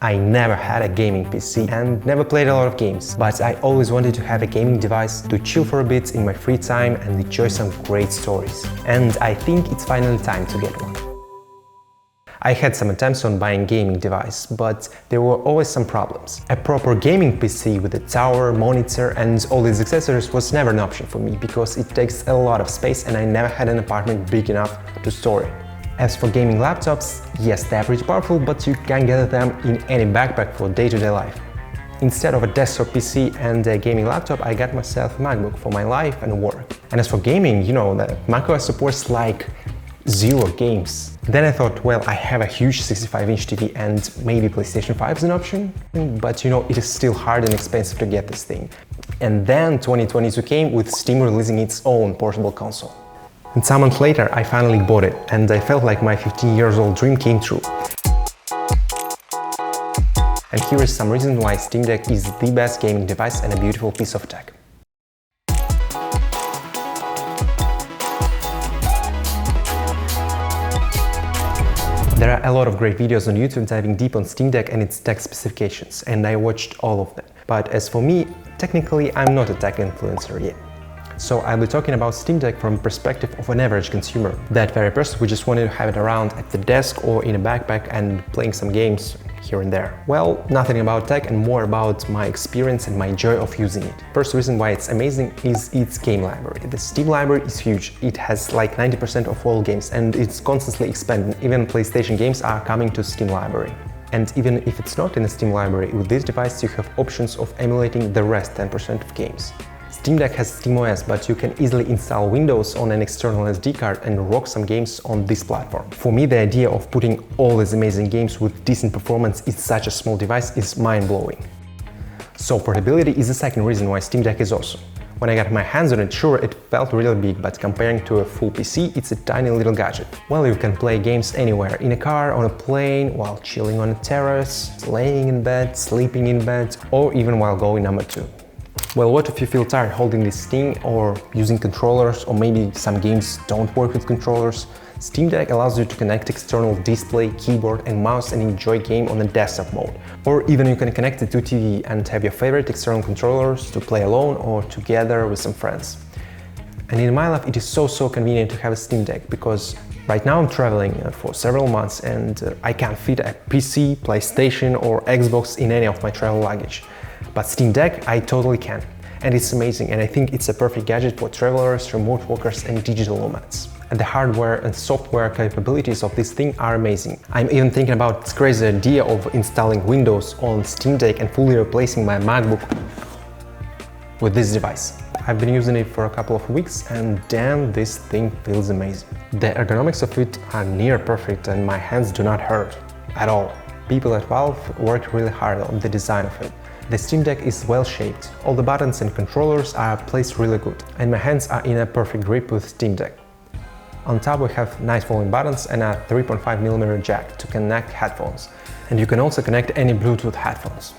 I never had a gaming PC and never played a lot of games, but I always wanted to have a gaming device to chill for a bit in my free time and enjoy some great stories. And I think it's finally time to get one. I had some attempts on buying a gaming device, but there were always some problems. A proper gaming PC with a tower, monitor and all these accessories was never an option for me because it takes a lot of space and I never had an apartment big enough to store it. As for gaming laptops, yes, they are pretty powerful, but you can get them in any backpack for day-to-day life. Instead of a desktop PC and a gaming laptop, I got myself a MacBook for my life and work. And as for gaming, you know, the macOS supports like 0 games. Then I thought, well, I have a huge 65-inch TV and maybe PlayStation 5 is an option, but you know, it is still hard and expensive to get this thing. And then 2022 came with Steam releasing its own portable console. And some months later, I finally bought it, and I felt like my 15-year-old dream came true. And here is some reason why Steam Deck is the best gaming device and a beautiful piece of tech. There are a lot of great videos on YouTube diving deep on Steam Deck and its tech specifications, and I watched all of them. But as for me, technically I'm not a tech influencer yet. So I'll be talking about Steam Deck from the perspective of an average consumer, that very person who just wanted to have it around at the desk or in a backpack and playing some games here and there. Well, nothing about tech and more about my experience and my joy of using it. First reason why it's amazing is its game library. The Steam library is huge. It has like 90% of all games and it's constantly expanding. Even PlayStation games are coming to Steam library. And even if it's not in the Steam library, with this device you have options of emulating the rest 10% of games. Steam Deck has SteamOS, but you can easily install Windows on an external SD card and rock some games on this platform. For me, the idea of putting all these amazing games with decent performance in such a small device is mind-blowing. So portability is the second reason why Steam Deck is awesome. When I got my hands on it, sure, it felt really big, but comparing to a full PC, it's a tiny little gadget. Well, you can play games anywhere, in a car, on a plane, while chilling on a terrace, laying in bed, sleeping in bed, or even while going number 2. Well, what if you feel tired holding this thing or using controllers, or maybe some games don't work with controllers? Steam Deck allows you to connect external display, keyboard and mouse and enjoy game on a desktop mode. Or even you can connect it to TV and have your favorite external controllers to play alone or together with some friends. And in my life it is so convenient to have a Steam Deck because right now I'm traveling for several months and I can't fit a PC, PlayStation or Xbox in any of my travel luggage. But Steam Deck, I totally can. And it's amazing, and I think it's a perfect gadget for travelers, remote workers and digital nomads. And the hardware and software capabilities of this thing are amazing. I'm even thinking about this crazy idea of installing Windows on Steam Deck and fully replacing my MacBook with this device. I've been using it for a couple of weeks and damn, this thing feels amazing. The ergonomics of it are near perfect and my hands do not hurt at all. People at Valve worked really hard on the design of it. The Steam Deck is well shaped, all the buttons and controllers are placed really good, and my hands are in a perfect grip with Steam Deck. On top we have nice volume buttons and a 3.5mm jack to connect headphones, and you can also connect any Bluetooth headphones.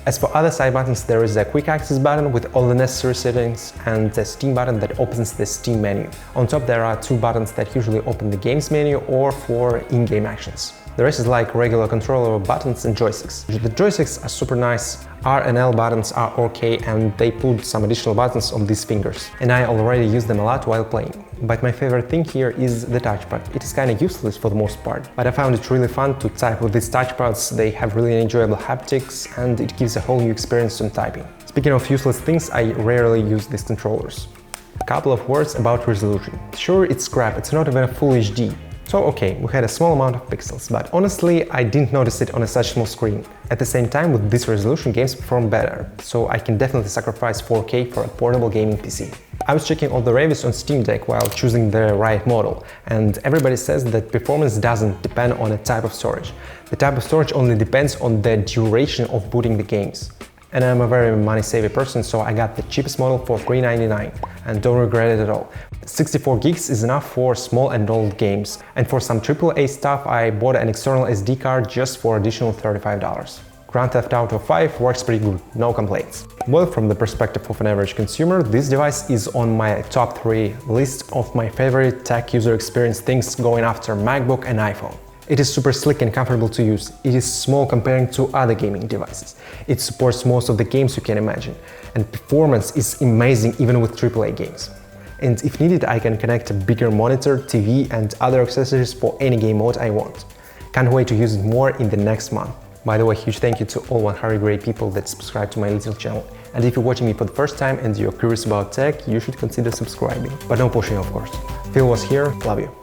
As for other side buttons, there is a quick access button with all the necessary settings and the Steam button that opens the Steam menu. On top there are 2 buttons that usually open the games menu or for in-game actions. The rest is like regular controller buttons and joysticks. The joysticks are super nice, R and L buttons are okay and they put some additional buttons on these fingers. And I already use them a lot while playing. But my favorite thing here is the touchpad. It is kinda useless for the most part, but I found it really fun to type with these touchpads. They have really enjoyable haptics and it gives a whole new experience on typing. Speaking of useless things, I rarely use these controllers. A couple of words about resolution. Sure, it's crap, it's not even a full HD. So okay, we had a small amount of pixels, but honestly I didn't notice it on such small screen. At the same time, with this resolution games perform better, so I can definitely sacrifice 4K for a portable gaming PC. I was checking all the reviews on Steam Deck while choosing the right model, and everybody says that performance doesn't depend on a type of storage. The type of storage only depends on the duration of booting the games. And I'm a very money-savvy person, so I got the cheapest model for $399 and don't regret it at all. 64 gigs is enough for small and old games, and for some AAA stuff I bought an external SD card just for additional $35. Grand Theft Auto 5 works pretty good, no complaints. Well, from the perspective of an average consumer, this device is on my top 3 list of my favorite tech user experience things going after MacBook and iPhone. It is super slick and comfortable to use. It is small comparing to other gaming devices. It supports most of the games you can imagine, and performance is amazing even with AAA games. And if needed, I can connect a bigger monitor, TV and other accessories for any game mode I want. Can't wait to use it more in the next month. By the way, huge thank you to all 100 great people that subscribe to my little channel. And if you're watching me for the first time and you're curious about tech, you should consider subscribing. But no pushing, of course. Phil was here, love you.